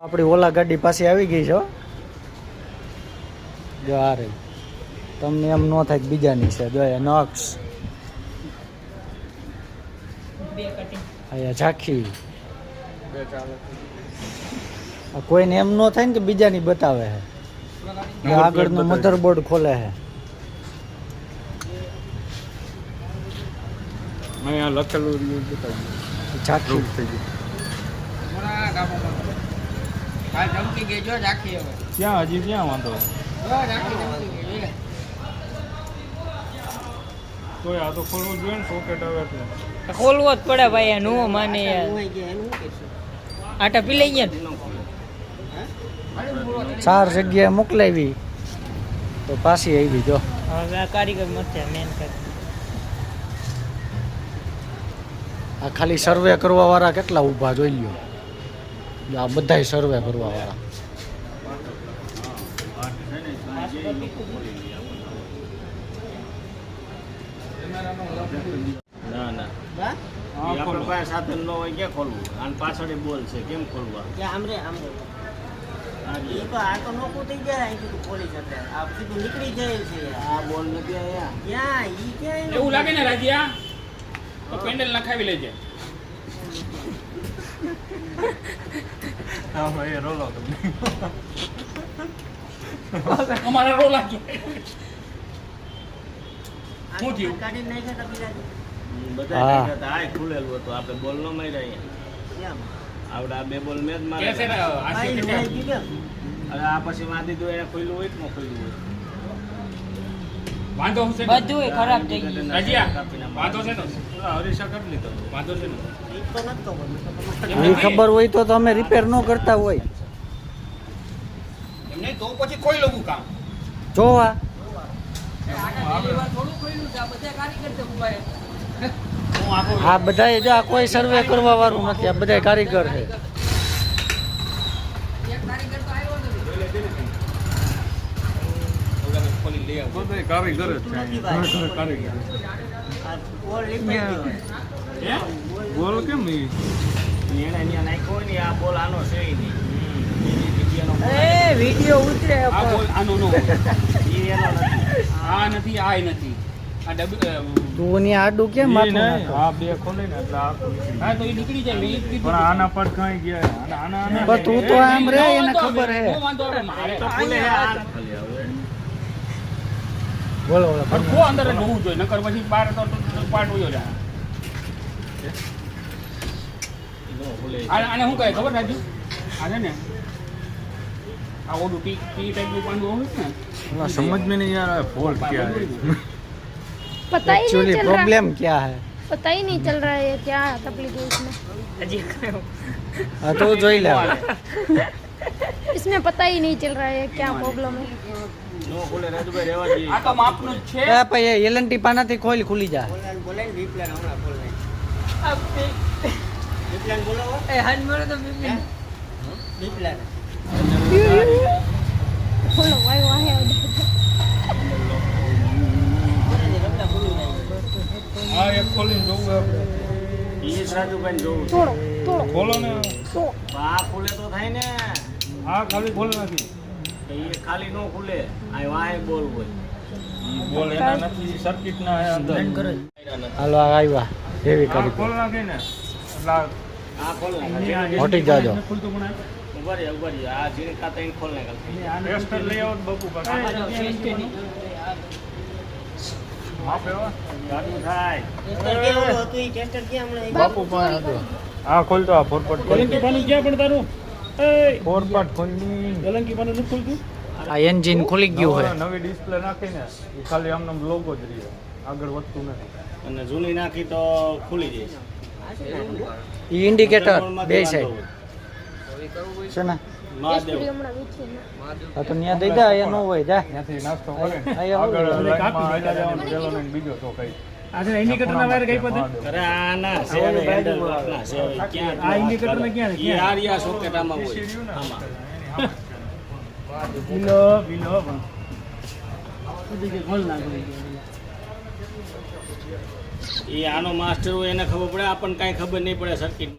આપણી ઓલા ગાડી પાસે આવી ગઈ છે જો આ રહી તમને એમ ન થાય કે બીજાની છે જો એ નોક્સ અહીંયા ઝાંખી કોઈને એમ ન થાય ને કે બીજાની બતાવે છે આગળનું મધરબોર્ડ ખોલે છે અહીંયા લખેલું ઝાંખી થઈ ગયું ક્યાં હજી ક્યાં વાંધો તોય આ તો ખોલવું જોઈએ ને સોકેટ હવે એટલે ખોલવો જ પડે ભાઈ નો માને આટા પી લઈ ગયા 4 જગ્યાએ મોકલાવી તો પાછી આવી જો હવે કારીગર મત મેન કર આ ખાલી સર્વે કરવા વાળા કેટલા ઊભા જોઈ લ્યો આ બધાય સર્વે કરવા વાળા ના ના આપણા પાસે સાધન ન હોય ક્યાં ખોલવું અને પાછળ બોલ છે કેમ ખોલવા આ તો નોકું થઈ જાય અહીંથી ખોલી શકે આ સીધું નીકળી જાય છે આ બોલ નથી અહીંયા ક્યાં ઈ ક્યાં એવું લાગે ને રાજ્યા તો પેન્ડલ નખાવી લેજે હા ભાઈ રોલો અમારા રોલ લાગ્યો શું થયું કાઢી નાખ્યા તા બીજા હા. બધા નાખ્યા તા આ ખુલેલું હતું આપણે બોલ ન માર્યા અહીંયા આવડા આ બે બોલ મેં જ કે છે ને માર્યા આ છે કે અને આ પછી માં દીધું એને ખોલ્યું હોય કે ન ખોલ્યું હોય વાંધો છે ને? બધું ખરાબ થઈ ગયું રાજ્યા વાંધો છે ને હરીશા કરી લીધો વાંધો છે ને ઈ તો નતો ખબર એ ખબર હોય તો તમે રિપેર ન કરતા હોય એમને તો પછી કોઈ લગું કામ જોવા આ બધાય જો આ કોઈ સર્વે કરવા વાળું નથી આ બધાય કારીગર છે ખોલી લઈ આવો બધા કારીગર જ છે અહીંયા. કારીગર આ બોલ રિપેર હે બોલ કેમ ઈ એને અહીંયા નાખ્યો હોય ને આ બોલ આનો છે ઈ નહીં એ વિડિયો ઉતરે આ બોલ આનો નો ઈ એનો નથી આ નથી આ નથી આ તું ની આડું કેમ ઈ માથું નહીં, નાખે? આ બે ખોલી ને એટલે આ ખુલી. હા તો એ નીકળી જાય મેં ઈ કીધું. પણ આના પર કઈ ગયા આના પણ તું તો આમ રે એને ખબર હે નો વાંધો આવે મારે તો ખુલે આ ખાલી હવે બોલો બોલો પણ કો અંદર જ હોવું જોઈએ નકર પછી બહાર તો પાટ હોયો જાય નો ખુલે આને શું કહે ખબર રાજુ આ છે ને આ ઓલું ટી ટાઈપનું પાંડું હોય છે ને समझ में नहीं आ रहा है फॉल्ट क्या है पता ही नहीं एक्चुअली चल रहा प्रॉब्लम क्या है पता ही नहीं चल रहा है क्या तकलीफ है इसमें હજી કયો હા તો જોઈ લે इसमें पता ही नहीं चल रहा है क्या प्रॉब्लम है નો ખુલે રાજુભાઈ રહેવા દઈએ આ તો માપનું જ છે એ પછી એલએનટી પાનાથી ખોલ ખુલી જાય બોલે ને વીપ્લાન હમણાં ખોલ નાખ વીપ્લાન બોલો એ હાલ મળે તો બીબી વીપ્લાન खोलो वाई वाहे हाँ एक खोली जोऊ है ઈ જ રાજુભાઈ જોવું तोड़ो तोड़ो खोलो ने तोड़ो આ ખુલે તો થાય ને हाँ खाली खोल નથી એ ખાલી નો ખુલે આ વાહે બોલ હોય બોલ એના નથી સર્કિટ ના હે અંદર હાલો આ આવ્યા એવી આ કરી ખોલ નાખી ને એટલે આ ખોલ નાખ મોટી જાજો ખુલતું પણ ઉભા રહી આ જીની ખાતા એને ખોલ નાખ ટેસ્ટર લઈ આવો તો બપુ પાસે માપ એવા ગાડું થાય ટેસ્ટર કેવું હતું ઈ ટેસ્ટર ક્યાં હમણાં બાપુ પાસે હતો આ ખોલતો આ ફોરપટ કલંકી પાનું ક્યાં પણ તારું એ ફોરપટ ખોલી કલંકી પાનું નથી ખુલતું આ એન્જિન ખુલી ગયું છે નવી ડિસ્પ્લે નાખીને એ ખાલી આમનો લોગો જ રહ્યો આગળ વધતું નથી અને જૂની નાખી તો ખુલી જશે ઈ ઇન્ડિકેટર બે સાઈડ છે ને મહાદેવ हमारा वीडियो में હા તો ત્યાં દઈ દે એ નો હોય જા ત્યાંથી નાસ્તો કરે અહીંયા આગળ ઓલું લાઈનમાં આયલા જવાનું પેલો લઈને બીજો તો કઈ આ છે ઇન્ડિકેટર ના વાયર કઈ પતે અરે આ ના છે ને હેન્ડલ ના છે ક્યાં આ ઇન્ડિકેટર ને ક્યાં ઈ આરિયા સોકેટ આમાં હોય આમાં વિલો વિલો ખોલ નાખો એ આનો માસ્ટર હોય એને ખબર પડે આપણને કાંઈ ખબર નહીં પડે સર્કિટ